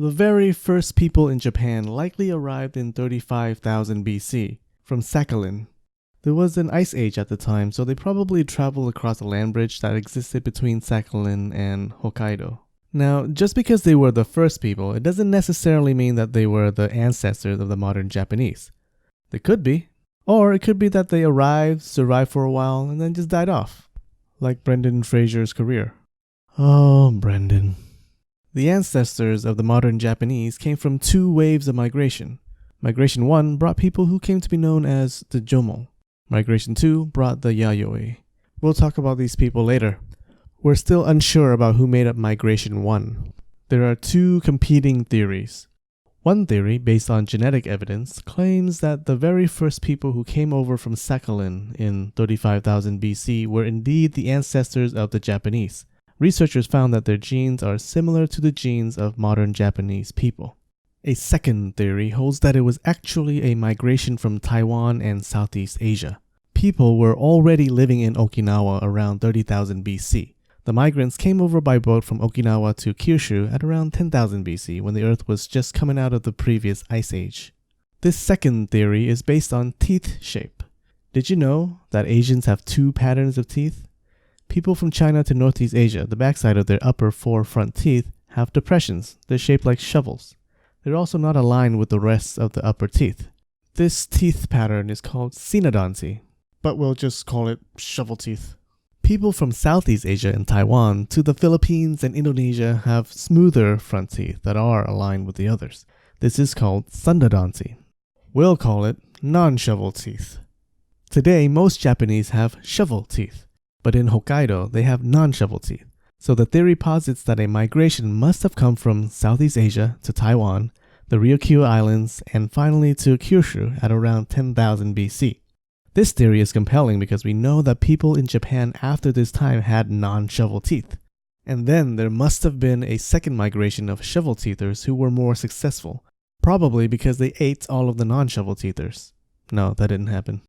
The very first people in Japan likely arrived in 35,000 BC from Sakhalin. There was an ice age at the time, so they probably traveled across a land bridge that existed between Sakhalin and Hokkaido. Now, just because they were the first people, it doesn't necessarily mean that they were the ancestors of the modern Japanese. They could be. Or it could be that they arrived, survived for a while, and then just died off. Like Brendan Fraser's career. Oh, Brendan. The ancestors of the modern Japanese came from two waves of migration. Migration 1 brought people who came to be known as the JOMON. Migration 2 brought the Yayoi. We'll talk about these people later. We're still unsure about who made up Migration 1. There are two competing theories. One theory, based on genetic evidence, claims that the very first people who came over from Sakhalin in 35,000 BC were indeed the ancestors of the Japanese. Researchers found that their genes are similar to the genes of modern Japanese people. A second theory holds that it was actually a migration from Taiwan and Southeast Asia. People were already living in Okinawa around 30,000 BC. The migrants came over by boat from Okinawa to Kyushu at around 10,000 BC when the Earth was just coming out of the previous ice age. This second theory is based on teeth shape. Did you know that Asians have two patterns of teeth? People from China to Northeast Asia, the backside of their upper four front teeth have depressions. They're shaped like shovels. They're also not aligned with the rest of the upper teeth. This teeth pattern is called synodonty, but we'll just call it shovel teeth. People from Southeast Asia and Taiwan to the Philippines and Indonesia have smoother front teeth that are aligned with the others. This is called sundodonty. We'll call it non-shovel teeth. Today, most Japanese have shovel teeth, but in Hokkaido, they have non-shovel teeth. So the theory posits that a migration must have come from Southeast Asia to Taiwan, the Ryukyu Islands, and finally to Kyushu at around 10,000 BC. This theory is compelling because we know that people in Japan after this time had non-shovel teeth. And then there must have been a second migration of shovel teethers who were more successful, probably because they ate all of the non-shovel teethers. No, that didn't happen.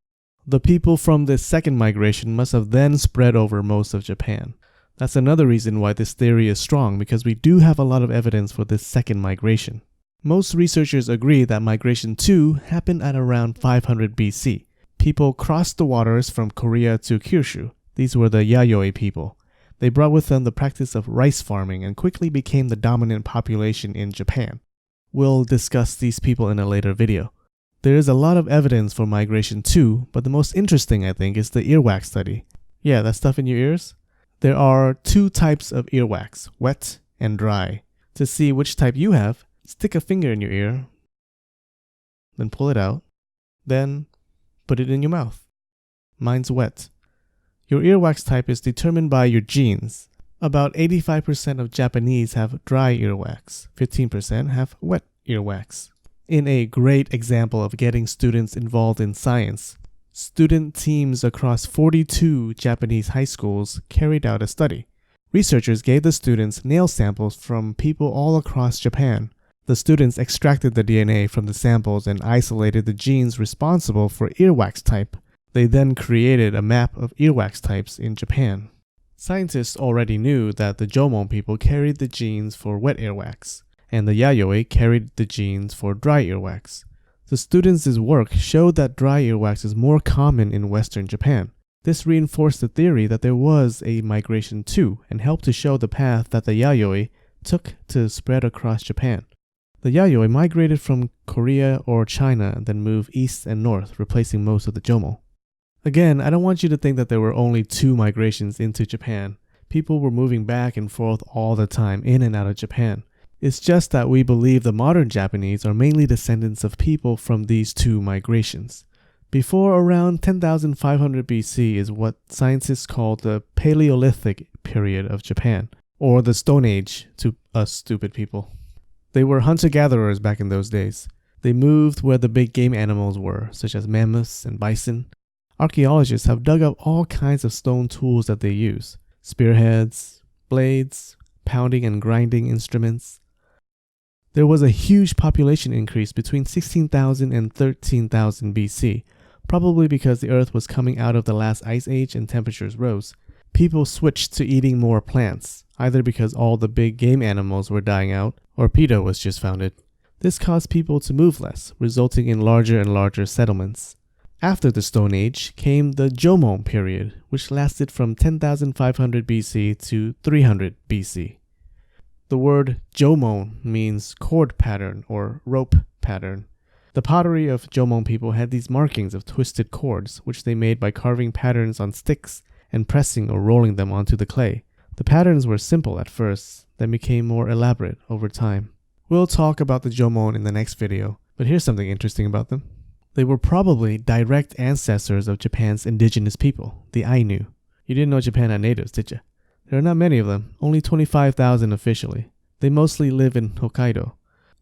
The people from this second migration must have then spread over most of Japan. That's another reason why this theory is strong, because we do have a lot of evidence for this second migration. Most researchers agree that Migration 2 happened at around 500 BC. People crossed the waters from Korea to Kyushu. These were the Yayoi people. They brought with them the practice of rice farming and quickly became the dominant population in Japan. We'll discuss these people in a later video. There is a lot of evidence for Migration 2, but the most interesting, I think, is the earwax study. Yeah, that stuff in your ears? There are two types of earwax, wet and dry. To see which type you have, stick a finger in your ear, then pull it out, then put it in your mouth. Mine's wet. Your earwax type is determined by your genes. About 85% of Japanese have dry earwax, 15% have wet earwax. In a great example of getting students involved in science, student teams across 42 Japanese high schools carried out a study. Researchers gave the students nail samples from people all across Japan. The students extracted the DNA from the samples and isolated the genes responsible for earwax type. They then created a map of earwax types in Japan. Scientists already knew that the JOMON people carried the genes for wet earwax, and the Yayoi carried the genes for dry earwax. The students' work showed that dry earwax is more common in Western Japan. This reinforced the theory that there was a Migration 2 and helped to show the path that the Yayoi took to spread across Japan. The Yayoi migrated from Korea or China and then moved east and north, replacing most of the JOMON. Again, I don't want you to think that there were only two migrations into Japan. People were moving back and forth all the time, in and out of Japan. It's just that we believe the modern Japanese are mainly descendants of people from these two migrations. Before around 10,500 BC is what scientists call the PALEOLITHIC period of Japan, or the Stone Age to us stupid people. They were hunter-gatherers back in those days. They moved where the big game animals were, such as mammoths and bison. Archaeologists have dug up all kinds of stone tools that they use: spearheads, blades, pounding and grinding instruments. There was a huge population increase between 16,000 and 13,000 BC, probably because the Earth was coming out of the last ice age and temperatures rose. people switched to eating more plants, either because all the big game animals were dying out or PETA was just founded. This caused people to move less, resulting in larger and larger settlements. After the Stone Age came the JOMON period, which lasted from 10,500 BC to 300 BC. The word JOMON means cord pattern or rope pattern. The pottery of JOMON people had these markings of twisted cords, which they made by carving patterns on sticks and pressing or rolling them onto the clay. The patterns were simple at first, then became more elaborate over time. We'll talk about the JOMON in the next video, but here's something interesting about them. They were probably direct ancestors of Japan's indigenous people, the Ainu. You didn't know Japan had natives, did you? There are not many of them, only 25,000 officially. They mostly live in Hokkaido.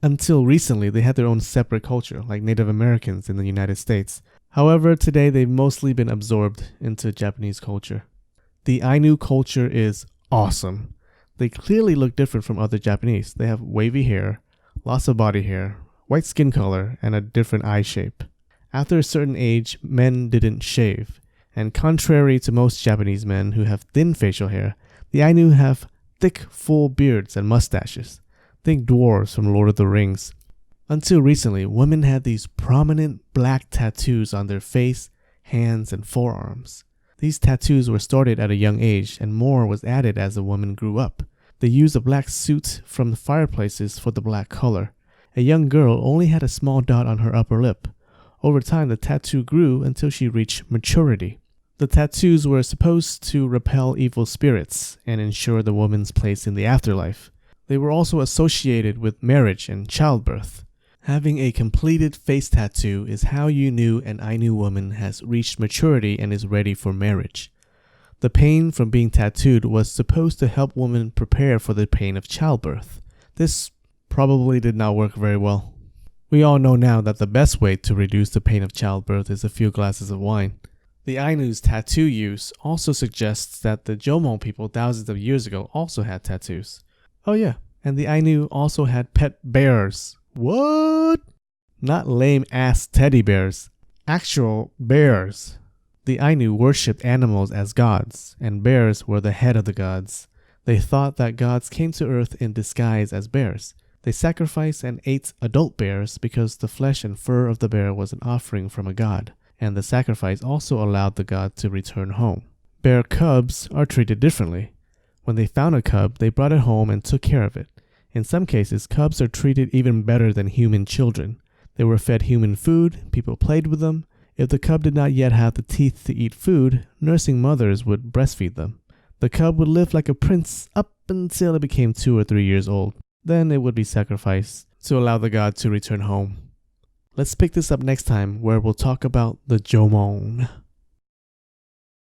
Until recently, they had their own separate culture, like Native Americans in the United States. However, today they've mostly been absorbed into Japanese culture. The Ainu culture is awesome. They clearly look different from other Japanese. They have wavy hair, lots of body hair, white skin color, and a different eye shape. After a certain age, men didn't shave. And contrary to most Japanese men who have thin facial hair, the Ainu have thick, full beards and mustaches. Think dwarves from Lord of the Rings. Until recently, women had these prominent black tattoos on their face, hands, and forearms. These tattoos were started at a young age, and more was added as the woman grew up. They used a black soot from the fireplaces for the black color. A young girl only had a small dot on her upper lip. Over time, the tattoo grew until she reached maturity. The tattoos were supposed to repel evil spirits and ensure the woman's place in the afterlife. They were also associated with marriage and childbirth. Having a completed face tattoo is how you knew an Ainu woman has reached maturity and is ready for marriage. The pain from being tattooed was supposed to help women prepare for the pain of childbirth. This probably did not work very well. We all know now that the best way to reduce the pain of childbirth is a few glasses of wine. The Ainu's tattoo use also suggests that the JOMON people thousands of years ago also had tattoos. Oh yeah, and the Ainu also had pet bears. What? Not lame ass teddy bears. Actual bears. The Ainu worshipped animals as gods, and bears were the head of the gods. They thought that gods came to earth in disguise as bears. They sacrificed and ate adult bears because the flesh and fur of the bear was an offering from a god, and the sacrifice also allowed the god to return home. Bear cubs are treated differently. When they found a cub, they brought it home and took care of it. In some cases, cubs are treated even better than human children. They were fed human food, people played with them. If the cub did not yet have the teeth to eat food, nursing mothers would breastfeed them. The cub would live like a prince up until it became 2 or 3 years old. Then it would be sacrificed to allow the god to return home. Let's pick this up next time where we'll talk about the JOMON.